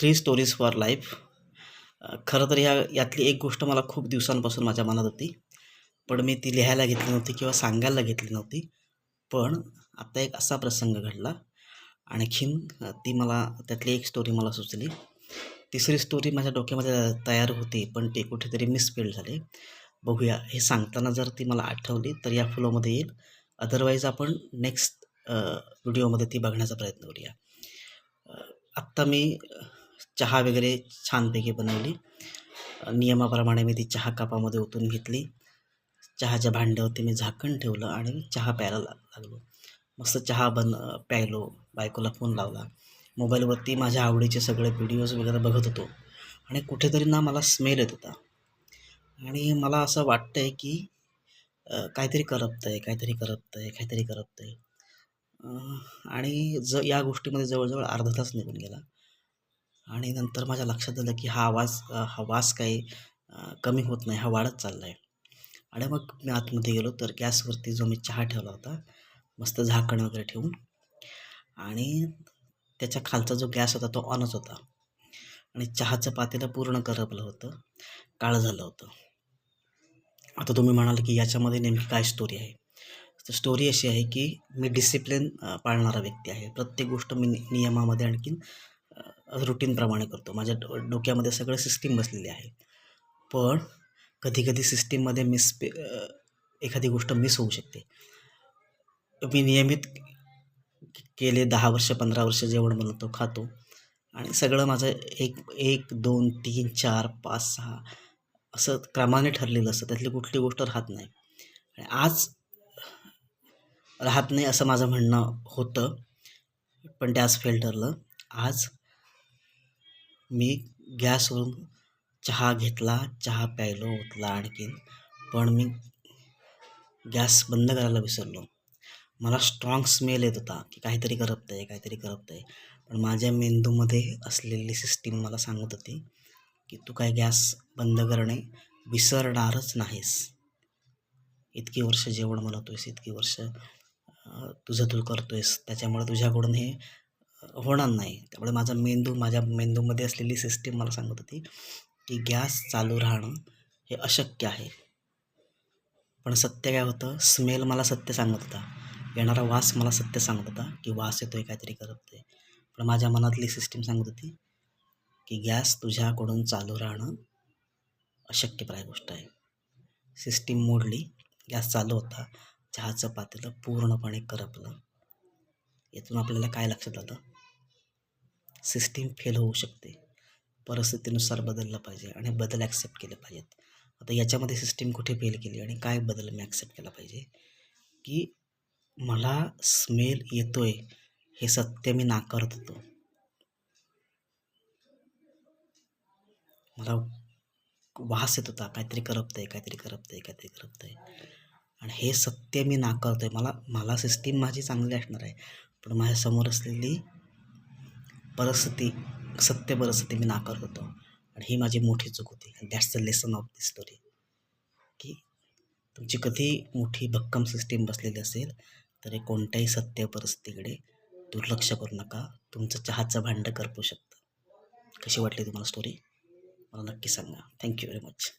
Three stories for life. खरं तर यातली एक गोष्ट मला खूप दिवसांपासून माझ्या मनात होती, पण मी ती लिहायला घेतली नव्हती किंवा सांगायला घेतली नव्हती. पण आता एक असा प्रसंग घडला, आणखीन ती मला त्यातली एक स्टोरी मला सुचली. तिसरी स्टोरी माझ्या डोक्यामध्ये तयार होती, पण ते कुठेतरी मिसफील झाले. बघूया, हे सांगताना जर ती मला आठवली तर या फ्लोमध्ये येईल. अदरवाईज आपण नेक्स्ट व्हिडिओमध्ये ती बघण्याचा प्रयत्न करूया. आत्ता मी चहा वगैरे छानपैकी बनवली. नियमाप्रमाणे मी ती चहा कपामध्ये ओतून घेतली. चहाच्या भांड्यावरती मी झाकण ठेवलं आणि चहा प्यायला लागलो. मस्त चहा प्यायलो. बायकोला फोन लावला. मोबाईलवरती माझ्या आवडीचे सगळे व्हिडिओज वगैरे बघत होतो आणि कुठेतरी ना मला स्मेल येत होता आणि मला असं वाटतंय की काहीतरी करपतंय, काहीतरी करपतंय, काहीतरी करपतंय. आणि या गोष्टीमध्ये जवळजवळ अर्धा तास निघून गेला आणि नंतर माझ्या लक्षात आलं की हा वास काही कमी होत नाही, हा वाढत चालला आहे. आणि मग मी आतमध्ये गेलो तर गॅसवरती जो मी चहा ठेवला होता, मस्त झाकण वगैरे ठेवून, आणि त्याच्या खालचा जो गॅस होता तो ऑनच होता आणि चहाचं पातेलं पूर्ण करपलं होतं, काळं झालं होतं. आता तुम्ही म्हणाल की याच्यामध्ये नेमकी काय स्टोरी आहे? तर स्टोरी अशी आहे की मी डिसिप्लिन पाळणारा व्यक्ती आहे. प्रत्येक गोष्ट मी नियमामध्ये आणखीन रुटीनप्रमाणे करतो. माझ्या डोक्यामध्ये सगळं सिस्टीम बसलेली आहे. पण कधी-कधी सिस्टीममध्ये एखादी गोष्ट मिस होऊ शकते. मी नियमित गेले 10 वर्ष 15 वर्ष जेवण बनवतो, खातो आणि सगळं माझं 1, 2, 3, 4, 5, 6 असं क्रमाने ठरलेलं असतं. त्यातली कुठली गोष्ट राहत नाही आणि आज राहत नाही असं माझं म्हणणं होतं, पण ते आज फेल ठरलं. आज मी गॅसवरून चहा घेतला, चहा प्यायलो, ओतला आणखीन, पण मी गॅस बंद करायला विसरलो. मला स्ट्रॉंग स्मेल येत होता की काहीतरी करपतंय, काहीतरी करपतंय. पण माझ्या मेंदूमध्ये असलेली सिस्टीम मला सांगत होती की तू काय गॅस बंद करणे विसरणारच नाहीस. इतकी वर्ष जेवण बनवतोयस, इतकी वर्ष तुझं तू करतोयस, त्याच्यामुळे तुझ्याकडून हे होणार नाही. त्यामुळे माझ्या मेंदूमध्ये असलेली सिस्टीम मला सांगत होती की गॅस चालू राहणं हे अशक्य आहे. पण सत्य काय होतं? स्मेल मला सत्य सांगत होता. येणारा वास मला सत्य सांगत होता की वास येतोय, काहीतरी करपतंय. पण माझ्या मनातली सिस्टीम सांगत होती की गॅस तुझ्याकडून चालू राहणं अशक्यप्राय गोष्ट आहे. सिस्टीम मोडली, गॅस चालू होता, चहाचं पातेलं पूर्णपणे करपलं. यातून आपल्याला काय लक्षात आलं? सिस्टीम फेल होऊ शकते, परिस्थितीनुसार बदललं पाहिजे आणि बदल ॲक्सेप्ट केले पाहिजेत. आता याच्यामध्ये सिस्टीम कुठे फेल केली आणि काय बदल मी ॲक्सेप्ट केला पाहिजे की मला स्मेल येतोय हे सत्य मी नाकारत होतो. मला वास येत होता, काहीतरी करपतंय, काहीतरी करपतंय, काहीतरी करपतंय, आणि हे सत्य मी नाकारतोय. मला सिस्टीम माझी चांगली असणार आहे, पण माझ्यासमोर असलेली सत्य परिस्थिती मी नाकारत होतो आणि ही माझी मोठी चूक होती. That's the lesson of this story की तुमची कधी मोठी भक्कम सिस्टीम बसलेली असेल तर कोणत्याही सत्य परिस्थितीकडे दुर्लक्ष करू नका. तुमचं चहाचं भांडं करपू शकतं. कशी वाटली तुम्हाला स्टोरी? मला नक्की सांगा. Thank you very much.